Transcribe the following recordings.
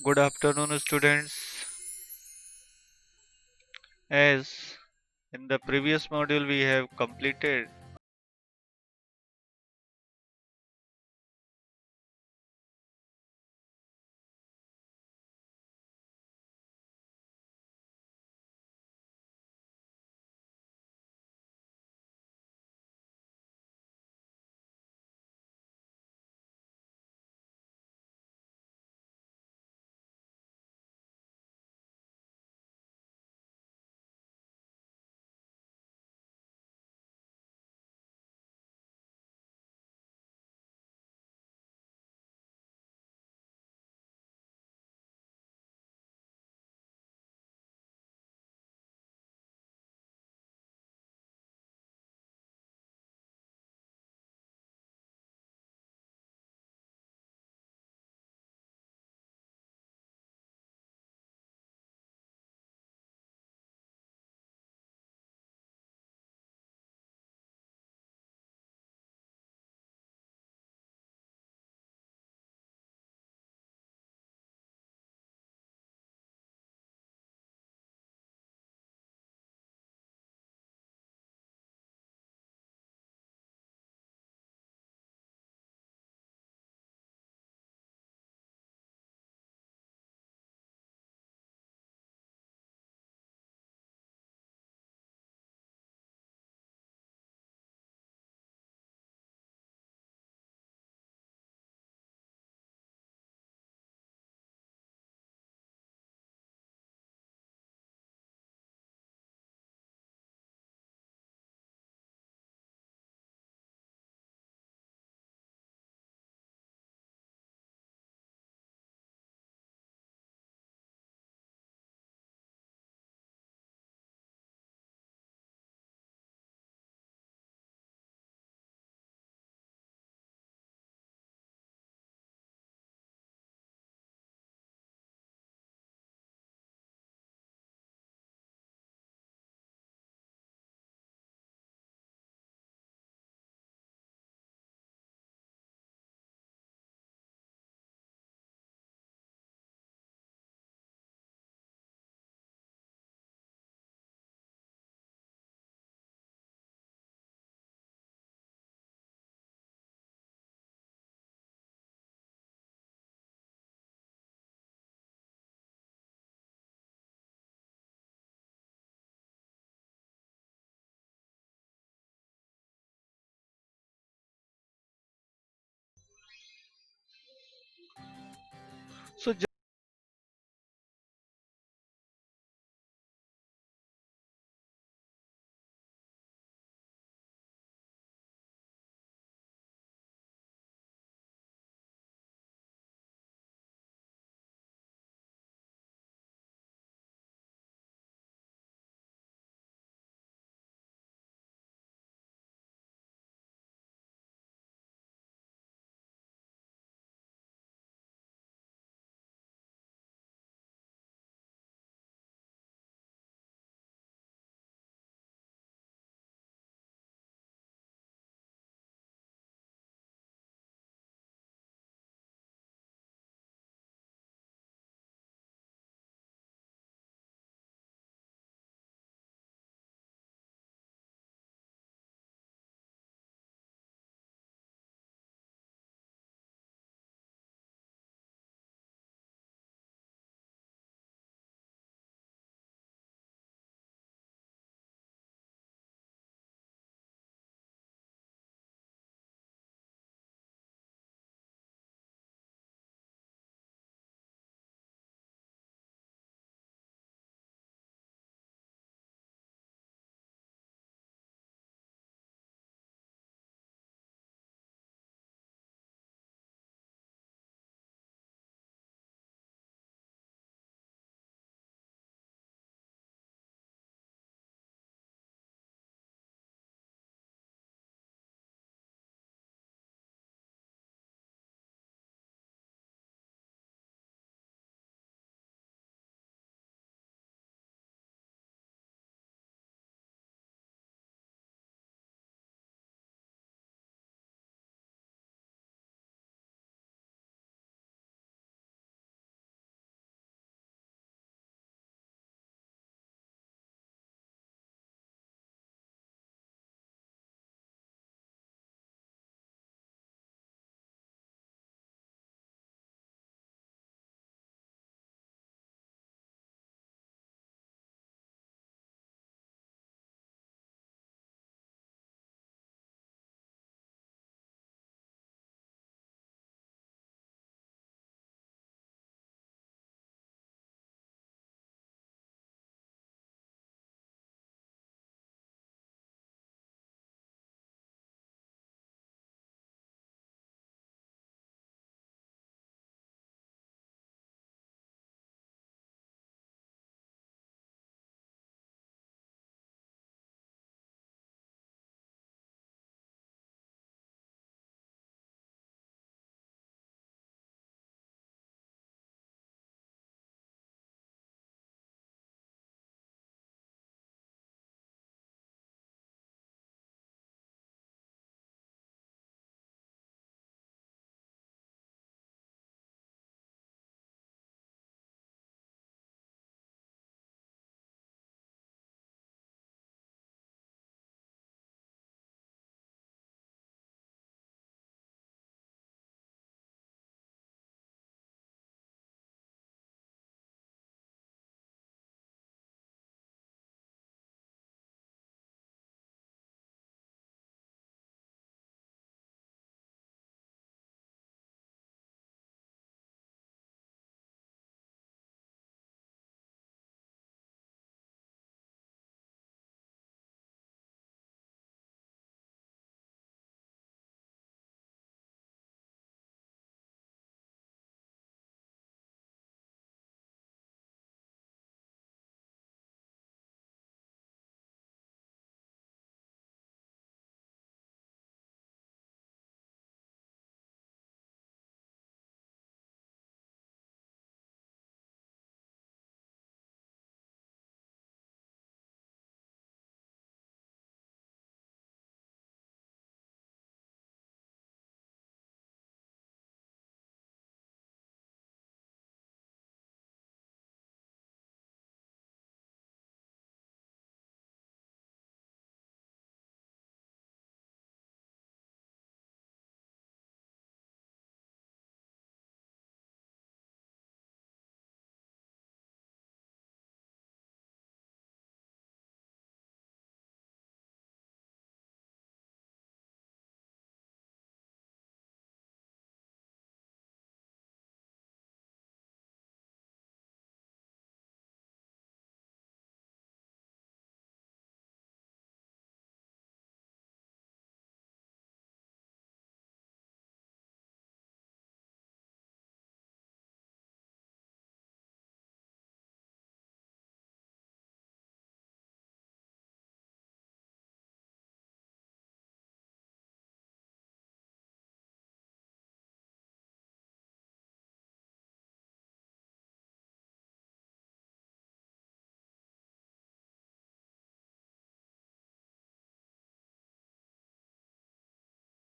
Good afternoon, students. As in the previous module, we have completed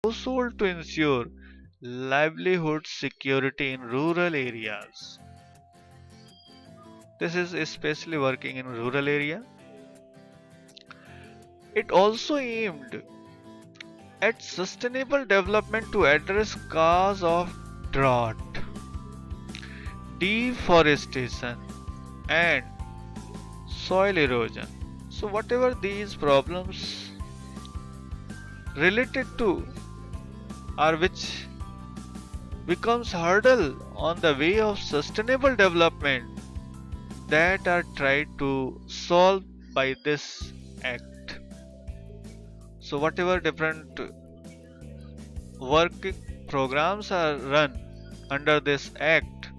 household to ensure livelihood security in rural areas. This is especially working in rural area. It also aimed at sustainable development to address cause of drought, deforestation, and soil erosion. So whatever these problems related to, or which becomes hurdle on the way of sustainable development, that are tried to solve by this act. So whatever different work programs are run under this act,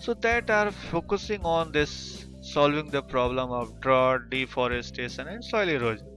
so that are focusing on this solving the problem of drought, deforestation, and soil erosion.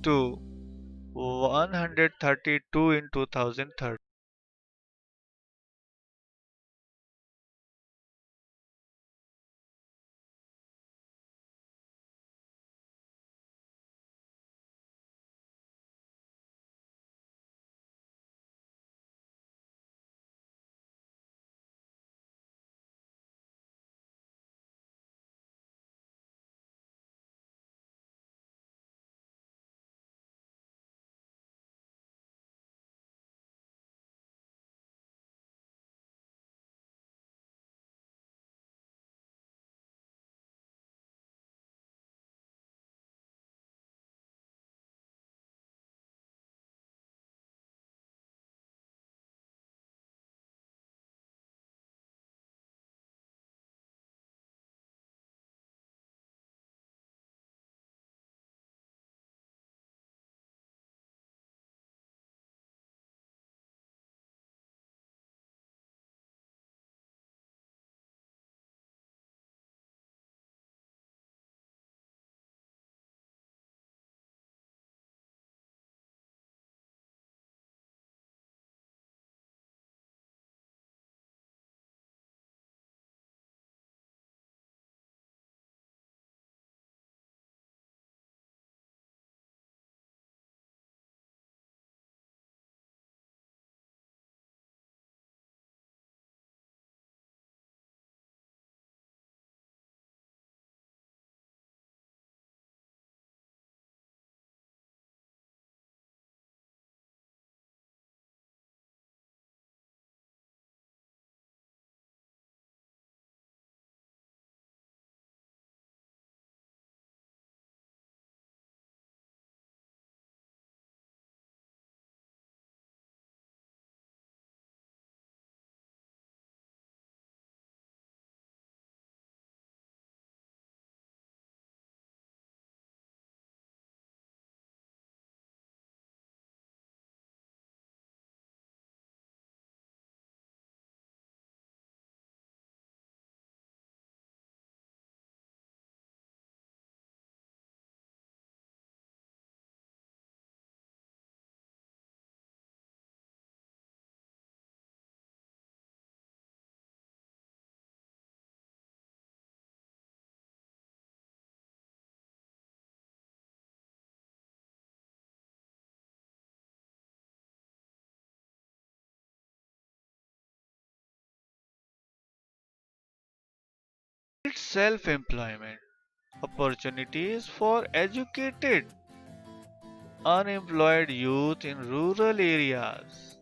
To 132 in 2030. self-employment, opportunities for educated, unemployed youth in rural areas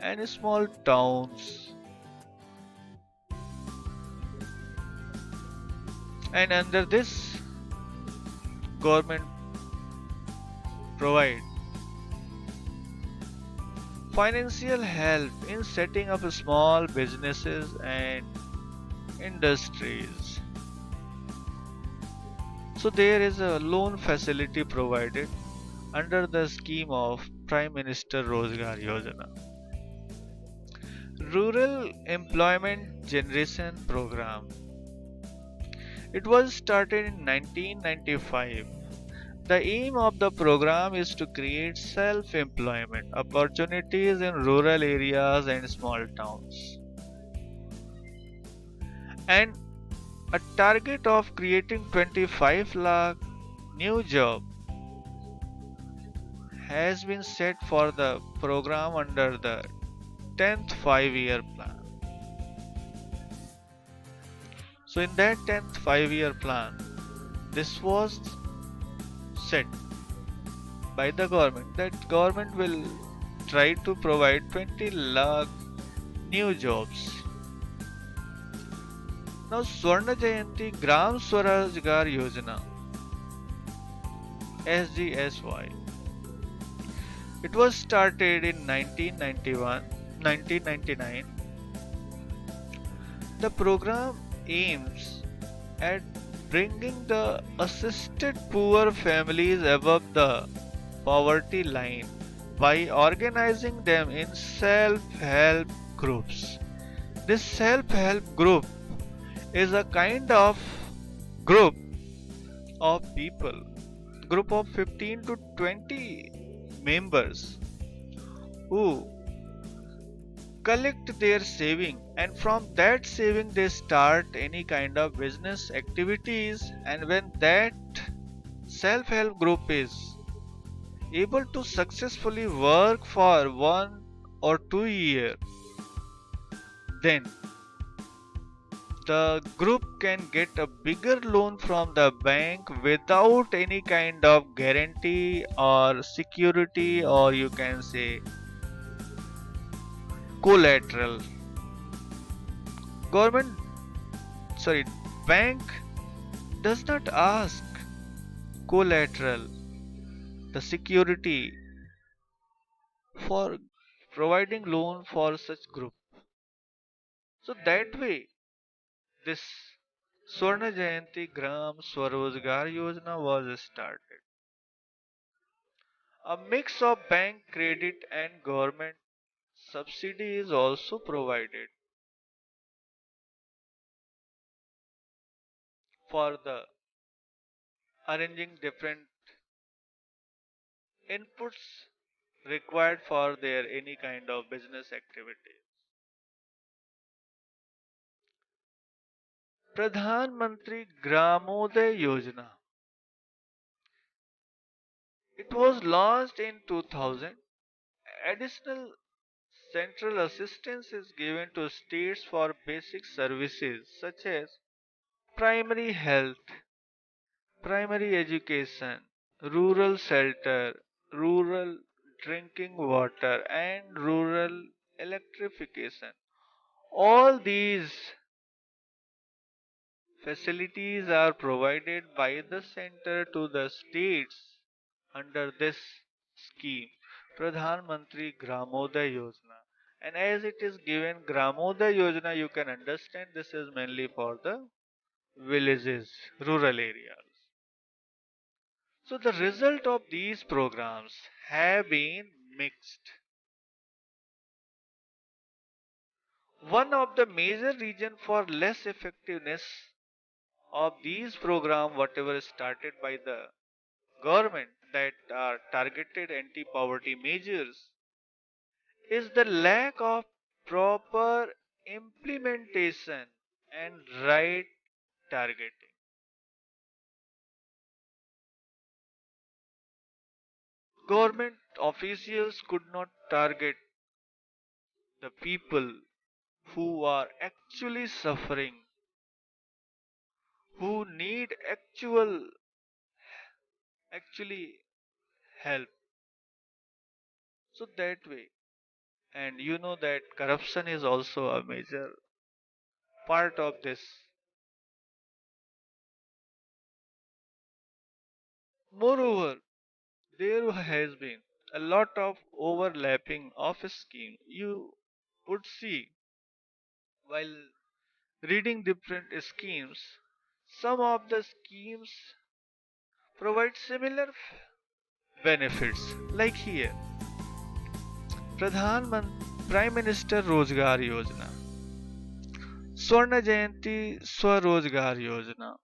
and small towns. And under this, government provide financial help in setting up small businesses and industries. So there is a loan facility provided under the scheme of Prime Minister Rozgar Yojana. Rural Employment Generation Program. It was started in 1995. The aim of the program is to create self-employment opportunities in rural areas and small towns, and a target of creating 25 lakh new jobs has been set for the program under the 10th 5-year plan. So in that 10th 5-year plan, this was set by the government that government will try to provide 20 lakh new jobs. Now Swarna Jayanti Gram Swarajgar Yojana SGSY. It was started in 1999. The program aims at bringing the assisted poor families above the poverty line by organizing them in self-help groups. This self-help is a kind of group of people, group of 15 to 20 members who collect their saving, and from that saving they start any kind of business activities, and when that self-help group is able to successfully work for 1 or 2 years, then the group can get a bigger loan from the bank without any kind of guarantee or security, or you can say collateral. Government, sorry, bank does not ask collateral, the security for providing loan for such group. So that way, this Swarna Jayanti Gram Swarozgar Yojana was started. A mix of bank credit and government subsidy is also provided for the arranging different inputs required for their any kind of business activity. Pradhan Mantri Gramoday Yojana. It was launched in 2000. Additional central assistance is given to states for basic services such as primary health, primary education, rural shelter, rural drinking water, and rural electrification. All these facilities are provided by the center to the states under this scheme, Pradhan Mantri Gramoday Yojana. And as it is given Gramoday Yojana, you can understand this is mainly for the villages, rural areas. So the result of these programs have been mixed. One of the major reason for less effectiveness of these programs, whatever started by the government that are targeted anti-poverty measures, is the lack of proper implementation and right targeting. Government officials could not target the people who are actually suffering who need actually help. So that way, and you know that corruption is also a major part of this. Moreover, there has been a lot of overlapping of schemes. You would see while reading different schemes, some of the schemes provide similar benefits. Like here, Prime Minister Rozgar Yojana, Swarna Jayanti Swarozgar Yojana.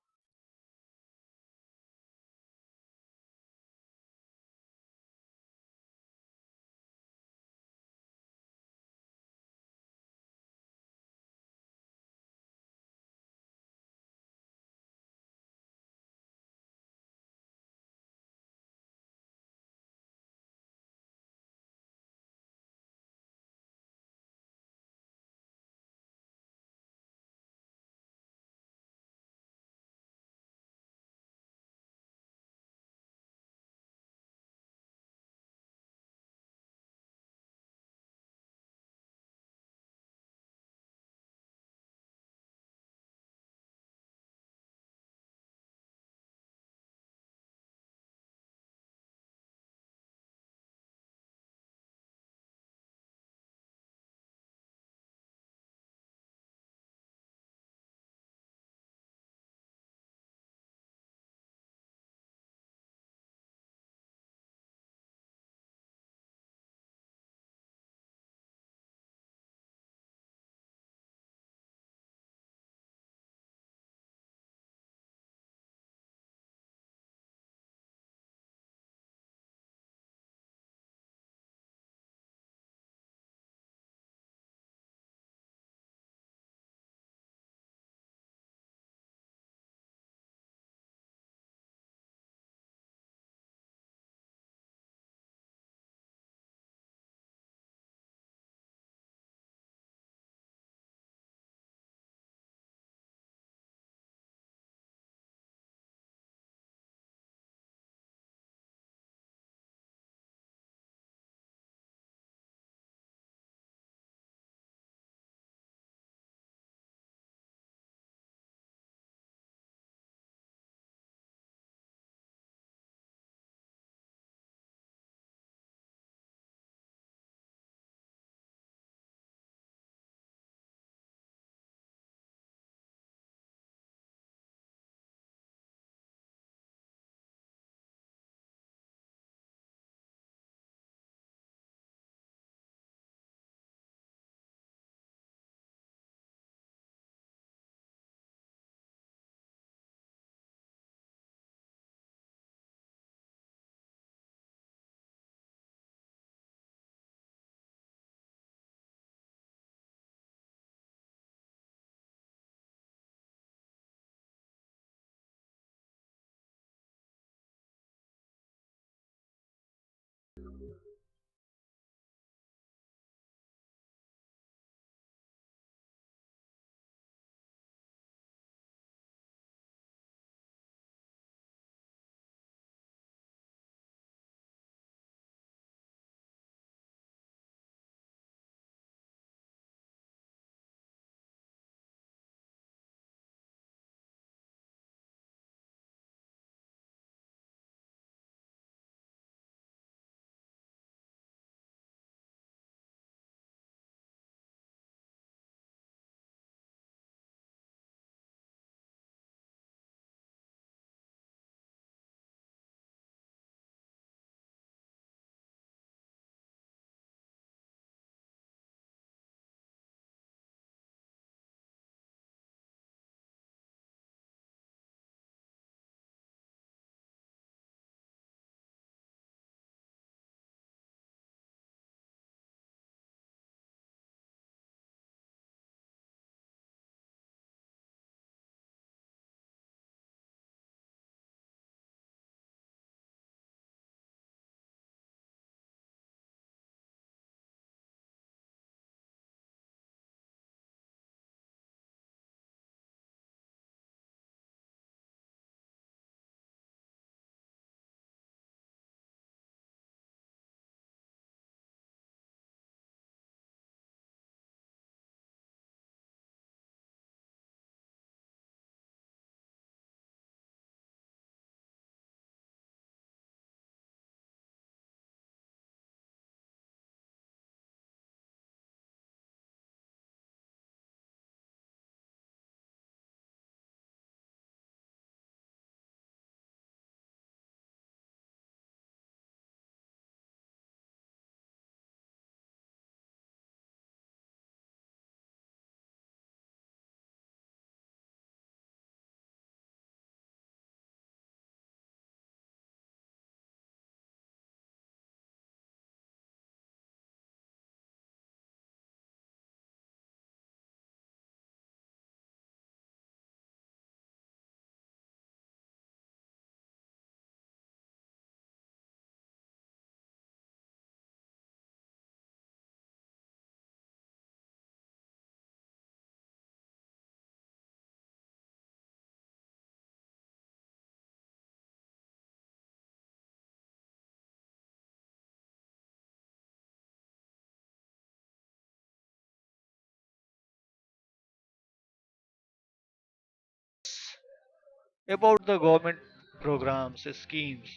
about the government programs, schemes,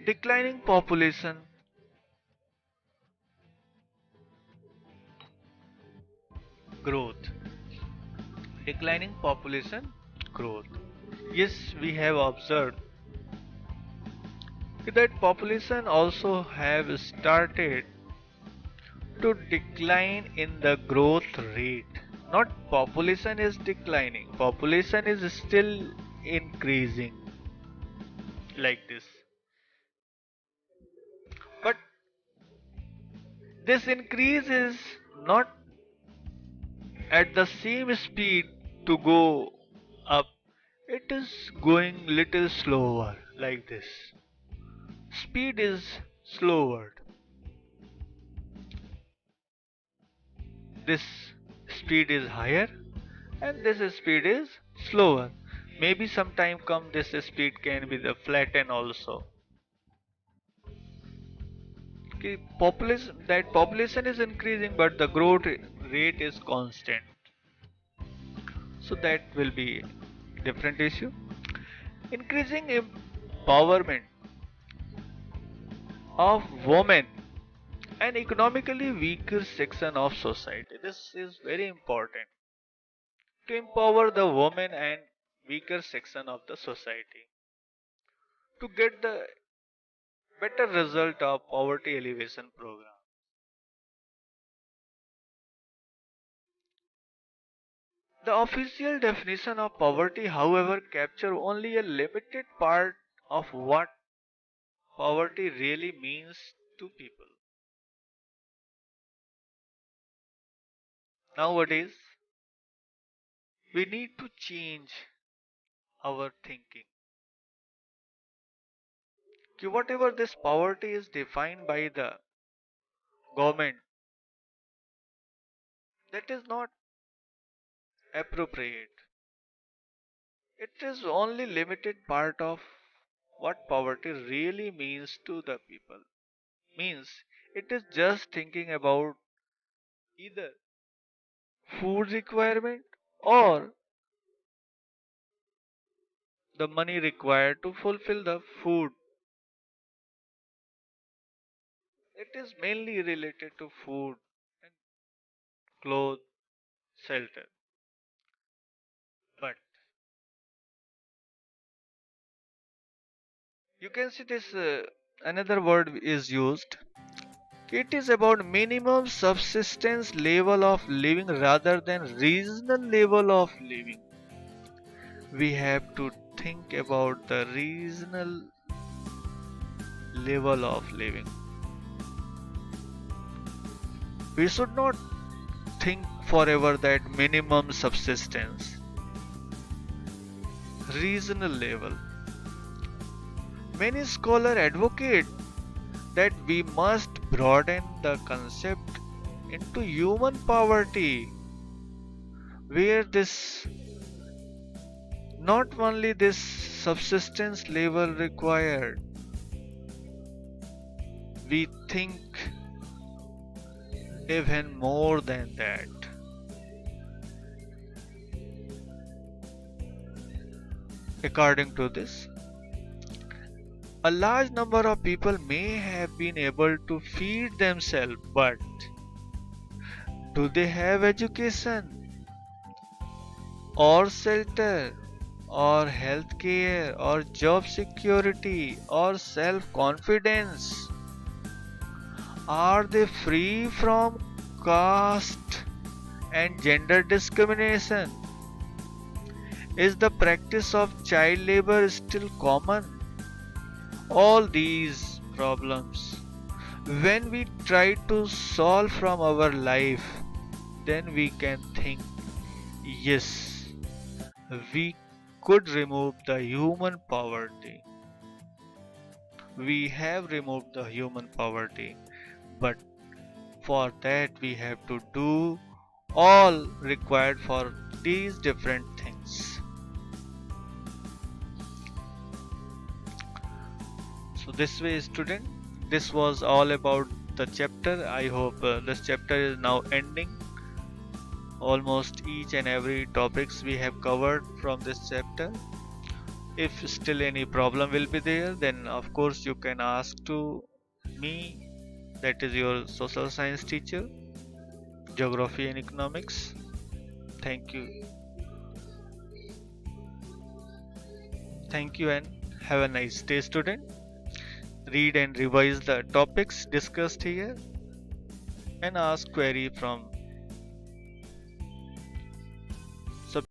declining population growth, declining population growth. Yes, we have observed that population also have started to decline in the growth rate. Not population is declining, population is still increasing like this. But this increase is not at the same speed to go up. It is going little slower like this. Speed is slower. This speed is higher and this speed is slower. Maybe sometime come this speed can be the flatten also. Okay, population is increasing but the growth rate is constant. So that will be different issue. Increasing empowerment of women and economically weaker section of society. This is very important to empower the women and weaker section of the society to get the better result of poverty elevation program. The official definition of poverty, however, capture only a limited part of what poverty really means to people. Nowadays, we need to change our thinking. Whatever this poverty is defined by the government, that is not appropriate. It is only limited part of what poverty really means to the people. Means it is just thinking about either food requirement or the money required to fulfill the food. It is mainly related to food and clothes, shelter. But you can see this another word is used. It is about minimum subsistence level of living rather than reasonable level of living. We have to think about the reasonable level of living. We should not think forever that minimum subsistence, reasonable level. Many scholars advocate that we must broaden the concept into human poverty, where this not only this subsistence level required, we think even more than that. According to this, a large number of people may have been able to feed themselves, but do they have education or shelter or health care or job security or self confidence? Are they free from caste and gender discrimination? Is the practice of child labor still common? All these problems, when we try to solve from our life, then we can think, yes, we could remove the human poverty. We have removed the human poverty, but for that we have to do all required for these different things. So this way, student, this was all about the chapter. I hope this chapter is now ending. almost each and every topics we have covered from this chapter. If still any problem will be there, then of course you can ask to me, that is your social science teacher, geography and economics. Thank you. Thank you and have a nice day, student. Read and revise the topics discussed here and ask query from